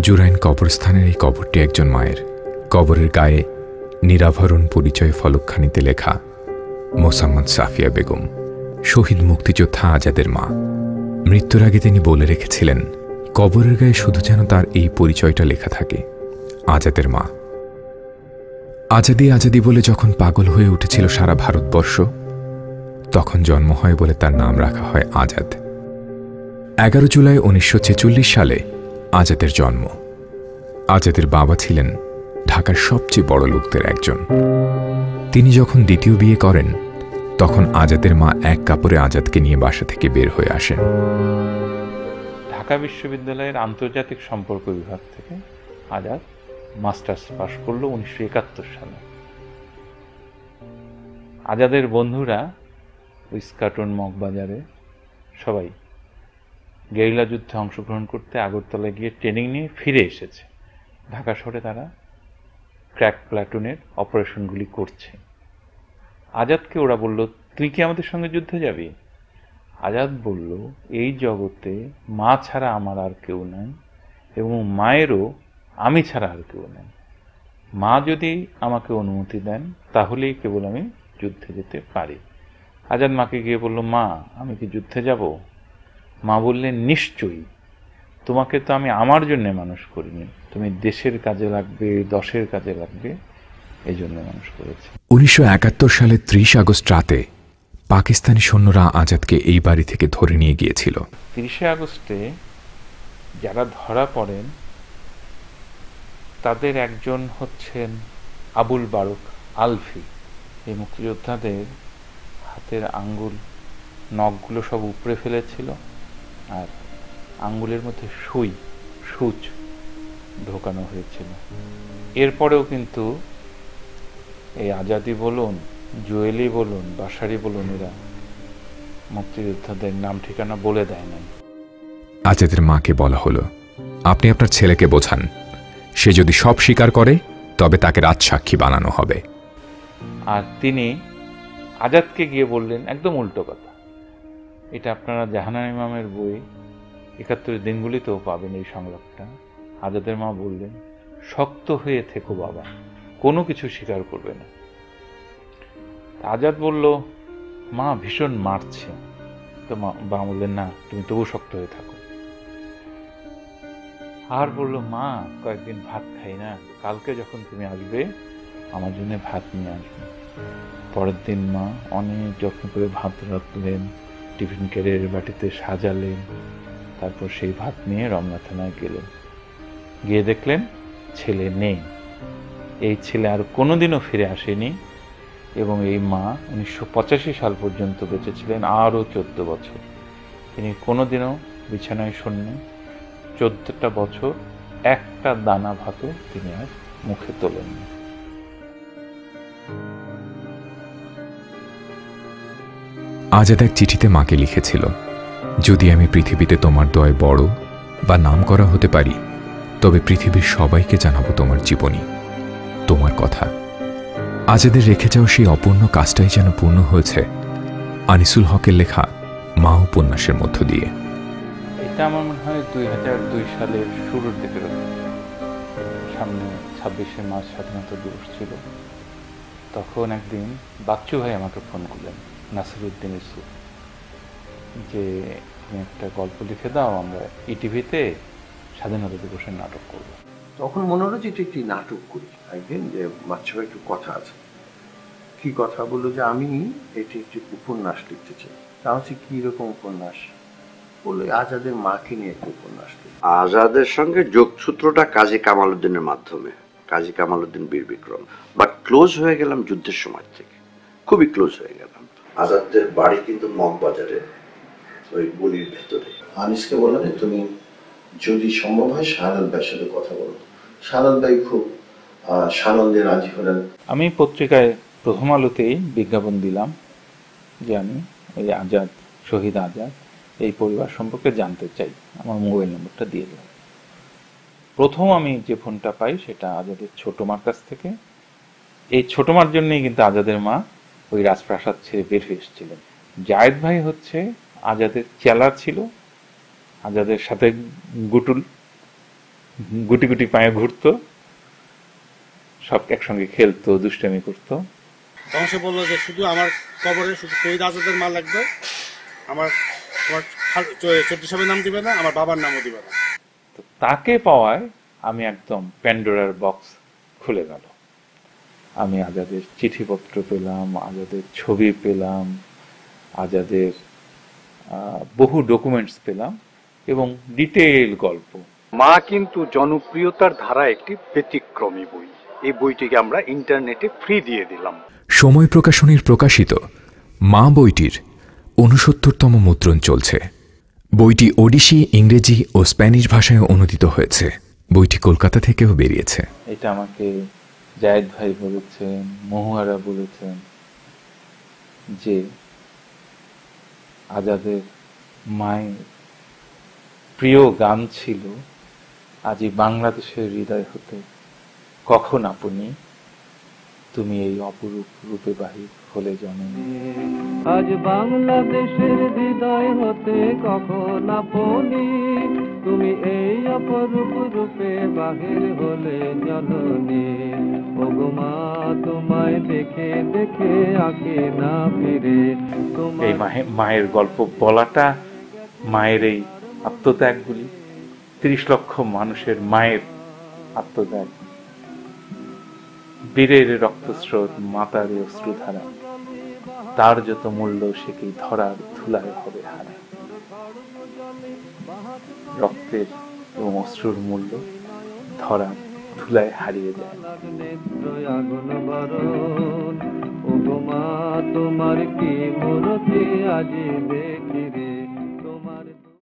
জুরাইন কবরস্থানের এই কবরটি একজন মায়ের। কবরের গায়ে নিরাভরণ পরিচয় ফলকখানিতে লেখা মোসাম্মদ সাফিয়া বেগম, শহীদ মুক্তিযোদ্ধা আজাদের মা। মৃত্যুর আগে তিনি বলে রেখেছিলেন, কবরের গায়ে শুধু যেন তার এই পরিচয়টা লেখা থাকে, আজাদের মা। আজাদি আজাদি বলে যখন পাগল হয়ে উঠেছিল সারা ভারতবর্ষ, তখন জন্ম হয় বলে তার নাম রাখা হয় আজাদ। 11 জুলাই 1946 সালে আজাদের জন্ম। আজাদের বাবা ছিলেন ঢাকার সবচেয়ে বড় লোকদের একজন। তিনি যখন দ্বিতীয় বিয়ে করেন, তখন আজাদের মা এক কাপড়ে আজাদকে নিয়ে বাসা থেকে বের হয়ে আসেন। ঢাকা বিশ্ববিদ্যালয়ের আন্তর্জাতিক সম্পর্ক বিভাগ থেকে আজাদ মাস্টার্স পাশ করলো 1971 সালে। আজাদের বন্ধুরা ইস্কাটন মগবাজারে সবাই গেরিলা যুদ্ধে অংশগ্রহণ করতে আগরতলায় গিয়ে ট্রেনিং নিয়ে ফিরে এসেছে। ঢাকা শহরে তারা ক্র্যাক প্লাটুনের অপারেশনগুলি করছে। আজাদকে ওরা বলল, তুই কি আমাদের সঙ্গে যুদ্ধে যাবি? আজাদ বলল, এই জগতে মা ছাড়া আমার আর কেউ নাই, এবং মায়েরও আমি ছাড়া আর কেউ নেই। মা যদি আমাকে অনুমতি দেন, তাহলেই কেবল আমি যুদ্ধে যেতে পারি। আজাদ মাকে গিয়ে বলল, মা, আমি কি যুদ্ধে যাব? মা বললেন, নিশ্চয়ই, তোমাকে তো আমি আমার জন্য মানুষ করিনি, তুমি দেশের কাজে লাগবে, দশের কাজে লাগবে, এই জন্য মানুষ করেছি। 1971 সালে 30 আগস্ট রাতে পাকিস্তানি সৈন্যরা আজাদকে এই বাড়ি থেকে ধরে নিয়ে গিয়েছিল। 30 আগস্টে যারা ধরা পড়েন তাদের একজন হচ্ছেন আবুল বারুক আলফি। এই মুক্তিযোদ্ধাদের হাতের আঙ্গুল নখগুলো সব উপড়ে ফেলেছিল, আর আঙ্গুলের মধ্যে সূচ ঢোকানো হয়েছিল। এরপরেও কিন্তু এই আজাদি বলুন, জুয়েলি বলুন, বাসারি বলুন, এরা মুক্তিযোদ্ধাদের নাম ঠিকানা বলে দেয় নাই। আজাদের মাকে বলা হলো, আপনি আপনার ছেলেকে বোঝান, সে যদি সব স্বীকার করে তবে তাকে রাজসাক্ষী বানানো হবে। আর তিনি আজাদকে গিয়ে বললেন একদম উল্টো কথা। এটা আপনারা জাহানারা ইমামের বই 71 দিনগুলিতেও পাবেন এই সংলাপটা। আজাদের মা বললেন, শক্ত হয়ে থেকো বাবা, কোনো কিছু স্বীকার করবে না। আজাদ বলল, মা ভীষণ মারছে। তো মা বললেন, না, তুমি তবু শক্ত হয়ে থাকো। আর বলল, মা, কয়েকদিন ভাত খাই না, কালকে যখন তুমি আসবে আমার জন্য ভাত নিয়ে আসবে। পরের দিন মা অনেক যত্ন করে ভাত রাখলেন, টিফিন ক্যারিয়ারের বাটিতে সাজালেন। তারপর সেই ভাত নিয়ে রমনা থানায় গেলেন। গিয়ে দেখলেন ছেলে নেই। এই ছেলে আর কোনোদিনও ফিরে আসেনি, এবং এই মা 1985 সাল পর্যন্ত বেঁচে ছিলেন আরও 14 বছর। তিনি কোনোদিনও বিছানায় শোননি। 14টা বছর একটা দানা ভাতও তিনি আর মুখে তোলেননি। আজাদ এক চিঠিতে মাকে লিখেছিল, যদি আমি পৃথিবীতে তোমার দয় বড় বা নাম করা হতে পারি, তবে পৃথিবীর সবাইকে জানাবো তোমার জীবনী, তোমার কথা। আজাদের রেখে যাওয়া সেই অপূর্ণ কাজটাই যেন পূর্ণ হয়েছে আনিসুল হকের লেখা মা উপন্যাসের মধ্য দিয়ে। এটা আমার মনে হয় 2002 সালের শুরুর দিকে, সামনে 26শে মার্চ স্বাধীনতা দিবস ছিল। তখন একদিন বাচ্চু ভাই আমাকে ফোন করলেন, নাসিরউদ্দিন ইউসুফ, যে তুমি একটা গল্প লিখে দাও, আমরা ইটিভিতে স্বাধীনতা দিবসের নাটক করব। তখন মনে হলো যে এটা একটি নাটক করি। একদিন যে বাচ্চু ভাই একটু কথা আছে, কি কথা বললো যে আমি এটি একটি উপন্যাস লিখতে চাই। তা হচ্ছে কি রকম উপন্যাস? বললো আজাদের মাকে নিয়ে একটা উপন্যাস। আজাদের সঙ্গে যোগসূত্রটা কাজী কামাল উদ্দিনের মাধ্যমে, কাজী কামাল উদ্দিন বীর বিক্রম। বাট ক্লোজ হয়ে গেলাম যুদ্ধের সময় থেকে, খুবই ক্লোজ হয়ে গেলাম। আজাদের বাড়ি কিন্তু মগবাজারে, ওই গলির ভেতরে। আনিসকে বললেন, তুমি যদি সম্ভব হয় শাহাদাত ভাইয়ের সাথে কথা বলো। শাহাদাত ভাই খুব সানন্দে রাজি হলেন। আমি পত্রিকায় প্রথম আলোতেই বিজ্ঞাপন দিলাম যে আমি এই আজাদ, শহীদ আজাদ, এই পরিবার সম্পর্কে জানতে চাই। আমার মোবাইল নম্বরটা দিয়ে দিলাম। প্রথম আমি যে ফোনটা পাই সেটা আজাদের ছোট মার কাছ থেকে। এই ছোট মার জন্যই কিন্তু আজাদের মা ওই রাজপ্রাসাদ ছেড়ে বের হয়ে এসেছিলেন। জায়েদ ভাই হচ্ছে আজাদের চেলা ছিল, আজাদের সাথে গুটুল, গুটি গুটি পায়ে ঘুরতো, সব একসঙ্গে খেলতো, দুষ্টামি করতো। তখন সে বললো যে শুধু আমার কবরে শুধু শহীদ আজাদের মা লাগবে, আমার তোমার চৌধুরী সাহেবের নাম দিবে না, আমার বাবার নামও দিবে না। তো তাকে পাওয়ায় আমি একদম প্যান্ডোরার বক্স খুলে গেল। আমি আজাদের চিঠিপত্র পেলাম, আজাদের ছবি পেলাম, আজাদের বহু ডকুমেন্টস পেলাম এবং ডিটেইল গল্প। মা কিন্তু জনপ্রিয়তার ধারা একটি ব্যতিক্রমী বই। এই বইটিকে আমরা ইন্টারনেটে ফ্রি দিয়ে দিলাম। সময় প্রকাশনীর প্রকাশিত মা বইটির ৬৯তম মুদ্রণ চলছে। বইটি ওডিশি, ইংরেজি ও স্প্যানিশ ভাষায় অনুদিত হয়েছে। বইটি কলকাতা থেকেও বেরিয়েছে। এটা আমাকে জায়েদ ভাই বলেছেন, মহুয়ারা বলেছেন যে আজাদের মায়ের প্রিয় গান ছিল আজি বাংলাদেশের হৃদয় হতে কখন আপনি তুমি এই অপরূপ রূপে বাহির হলে জননী। আজ বাংলাদেশের হৃদয় হতে কখন আপনি তুমি এই অপরূপ রূপে বাহির হলে জননী। ওগো মা তোমায় দেখে দেখে আঁকে না ফিরে। এই মায়ের গল্প বলাটা, মায়ের এই আত্মত্যাগগুলি, ৩০ লক্ষ মানুষের মায়ের আত্মত্যাগ, বীরের রক্তস্রোত, মাতার অশ্রুধারা, তার যত মূল্য সে কি ধরার ধুলায় হবে হারা। রক্তের এবং অশ্রুর মূল্য ধরার ধুলায় হারিয়ে যায়। আগুন বরণ ওগো মা তোমার কি মূরতি আজি দেখি।